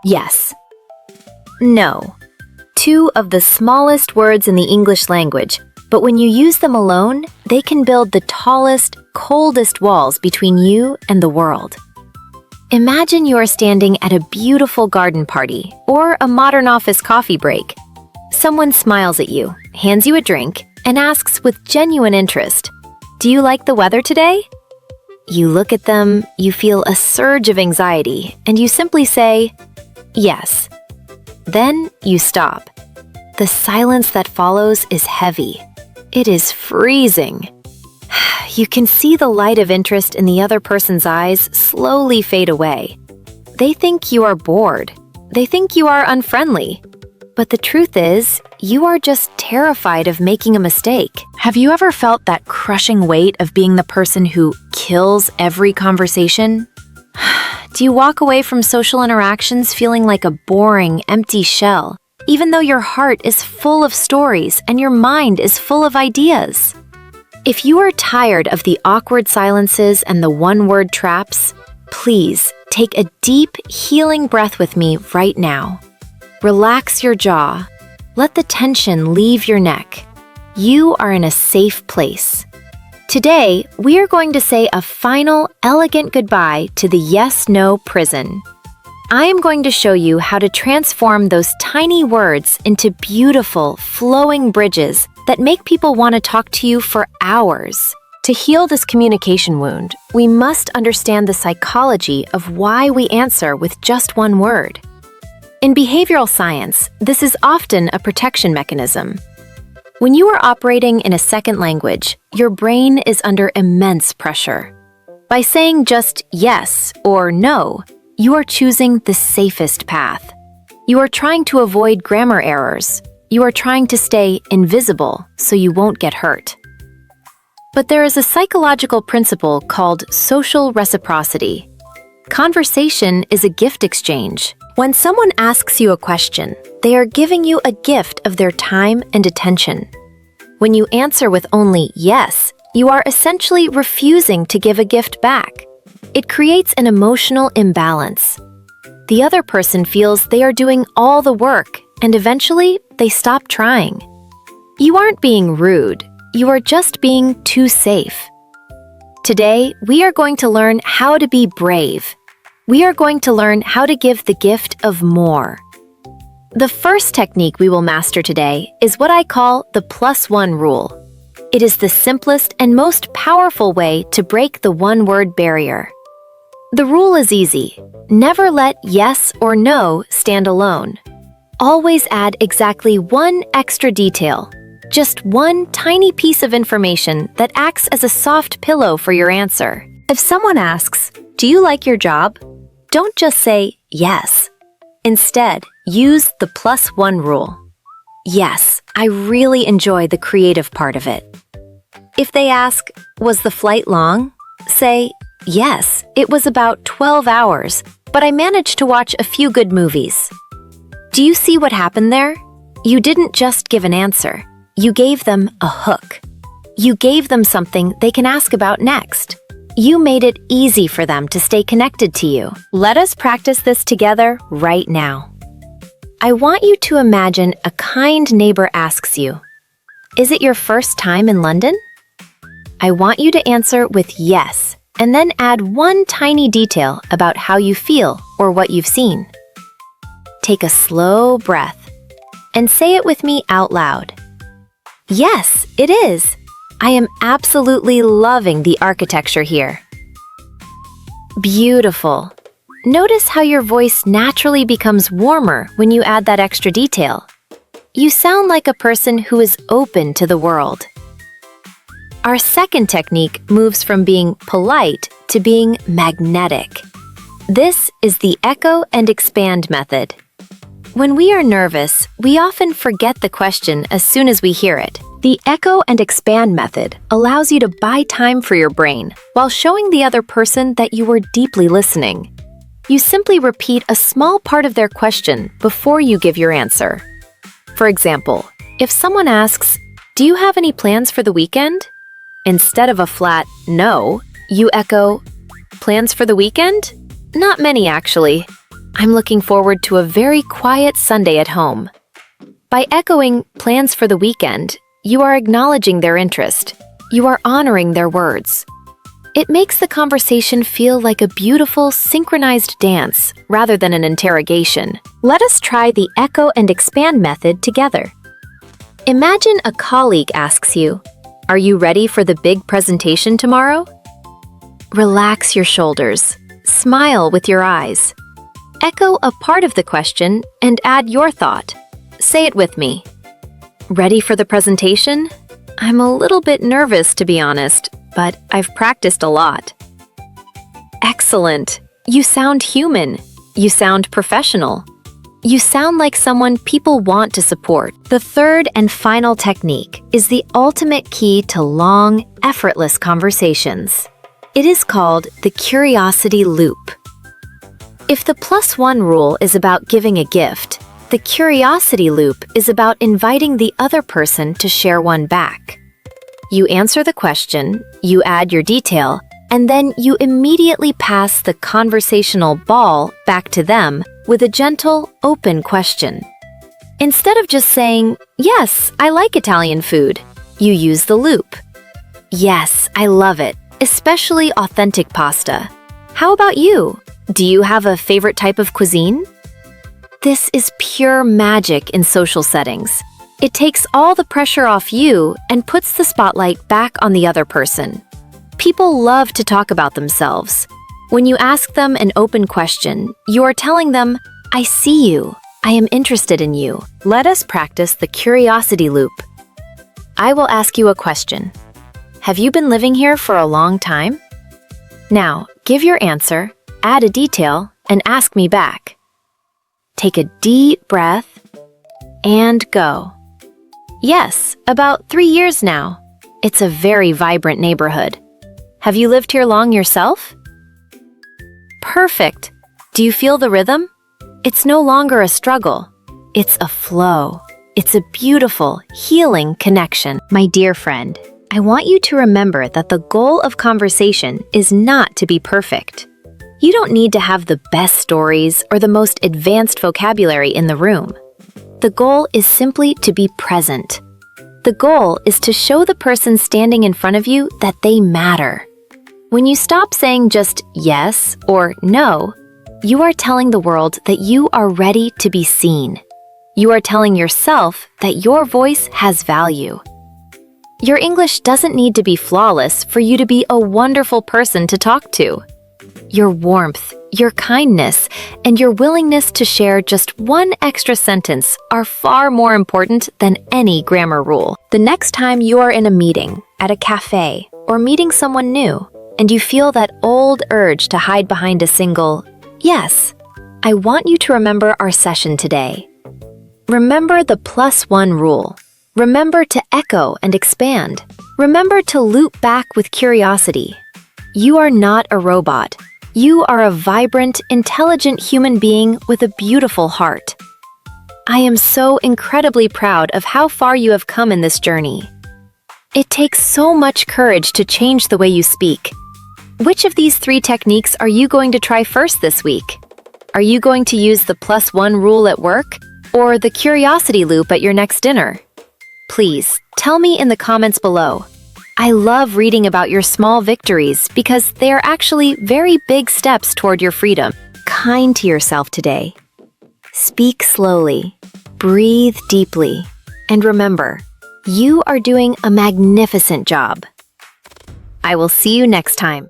Yes. No. Two of the smallest words in the English language, but when you use them alone, they can build the tallest, coldest walls between you and the world. Imagine you are standing at a beautiful garden party or a modern office coffee break. Someone smiles at you, hands you a drink, and asks with genuine interest, "Do you like the weather today?" You look at them, you feel a surge of anxiety, and you simply say, "Yes." Then you stop. The silence that follows is heavy. It is freezing. You can see the light of interest in the other person's eyes slowly fade away. They think you are bored. They think you are unfriendly. But the truth is, you are just terrified of making a mistake. Have you ever felt that crushing weight of being the person who kills every conversation? Do you walk away from social interactions feeling like a boring, empty shell, even though your heart is full of stories and your mind is full of ideas? If you are tired of the awkward silences and the one-word traps, please take a deep, healing breath with me right now. Relax your jaw. Let the tension leave your neck. You are in a safe place. Today, we are going to say a final, elegant goodbye to the yes-no prison. I am going to show you how to transform those tiny words into beautiful, flowing bridges that make people want to talk to you for hours. To heal this communication wound, we must understand the psychology of why we answer with just one word. In behavioral science, this is often a protection mechanism. When you are operating in a second language, your brain is under immense pressure. By saying just yes or no, you are choosing the safest path. You are trying to avoid grammar errors. You are trying to stay invisible so you won't get hurt. But there is a psychological principle called social reciprocity. Conversation is a gift exchange. When someone asks you a question, they are giving you a gift of their time and attention. When you answer with only yes, you are essentially refusing to give a gift back. It creates an emotional imbalance. The other person feels they are doing all the work, and eventually they stop trying. You aren't being rude, you are just being too safe. Today, we are going to learn how to be brave. We are going to learn how to give the gift of more. The first technique we will master today is what I call the +1 rule. It is the simplest and most powerful way to break the one-word barrier. The rule is easy. Never let yes or no stand alone. Always add exactly one extra detail, just one tiny piece of information that acts as a soft pillow for your answer. If someone asks, "Do you like your job?" don't just say yes. Instead, use the +1 rule. Yes, I really enjoy the creative part of it. If they ask, "Was the flight long?" say, "Yes, it was about 12 hours, but I managed to watch a few good movies." Do you see what happened there? You didn't just give an answer. You gave them a hook. You gave them something they can ask about next. You made it easy for them to stay connected to you. Let us practice this together right now. I want you to imagine a kind neighbor asks you, "Is it your first time in London?" I want you to answer with yes, and then add one tiny detail about how you feel or what you've seen. Take a slow breath and say it with me out loud. Yes, it is. I am absolutely loving the architecture here. Beautiful. Notice how your voice naturally becomes warmer when you add that extra detail. You sound like a person who is open to the world. Our second technique moves from being polite to being magnetic. This is the echo and expand method. When we are nervous, we often forget the question as soon as we hear it. The echo and expand method allows you to buy time for your brain while showing the other person that you were deeply listening. You simply repeat a small part of their question before you give your answer. For example, if someone asks, "Do you have any plans for the weekend?" Instead of a flat "no," you echo, "Plans for the weekend? Not many, actually. I'm looking forward to a very quiet Sunday at home. By echoing plans for the weekend, you are acknowledging their interest. You are honoring their words. It makes the conversation feel like a beautiful, synchronized dance rather than an interrogation. Let us try the echo and expand method together. Imagine a colleague asks you, "Are you ready for the big presentation tomorrow?" Relax your shoulders. Smile with your eyes. Echo a part of the question and add your thought. Say it with me. Ready for the presentation? I'm a little bit nervous, to be honest, but I've practiced a lot. Excellent. You sound human. You sound professional. You sound like someone people want to support. The third and final technique is the ultimate key to long, effortless conversations. It is called the curiosity loop. If the +1 rule is about giving a gift, the curiosity loop is about inviting the other person to share one back. You answer the question, you add your detail, and then you immediately pass the conversational ball back to them with a gentle, open question. Instead of just saying, "Yes, I like Italian food," you use the loop. "Yes, I love it, especially authentic pasta. How about you? Do you have a favorite type of cuisine?" This is pure magic in social settings. It takes all the pressure off you and puts the spotlight back on the other person. People love to talk about themselves. When you ask them an open question, you are telling them, "I see you. I am interested in you." Let us practice the curiosity loop. I will ask you a question. Have you been living here for a long time? Now, give your answer, add a detail, and ask me back. Take a deep breath and go. Yes, about 3 years now. It's a very vibrant neighborhood. Have you lived here long yourself? Perfect. Do you feel the rhythm? It's no longer a struggle. It's a flow. It's a beautiful, healing connection. My dear friend, I want you to remember that the goal of conversation is not to be perfect. You don't need to have the best stories or the most advanced vocabulary in the room. The goal is simply to be present. The goal is to show the person standing in front of you that they matter. When you stop saying just yes or no, you are telling the world that you are ready to be seen. You are telling yourself that your voice has value. Your English doesn't need to be flawless for you to be a wonderful person to talk to. Your warmth, your kindness, and your willingness to share just one extra sentence are far more important than any grammar rule. The next time you are in a meeting, at a cafe, or meeting someone new, and you feel that old urge to hide behind a single "yes," I want you to remember our session today. Remember the +1 rule. Remember to echo and expand. Remember to loop back with curiosity. You are not a robot. You are a vibrant, intelligent human being with a beautiful heart. I am so incredibly proud of how far you have come in this journey. It takes so much courage to change the way you speak. Which of these 3 techniques are you going to try first this week? Are you going to use the +1 rule at work or the curiosity loop at your next dinner? Please, tell me in the comments below. I love reading about your small victories because they are actually very big steps toward your freedom. Kind to yourself today. Speak slowly, breathe deeply, and remember, you are doing a magnificent job. I will see you next time.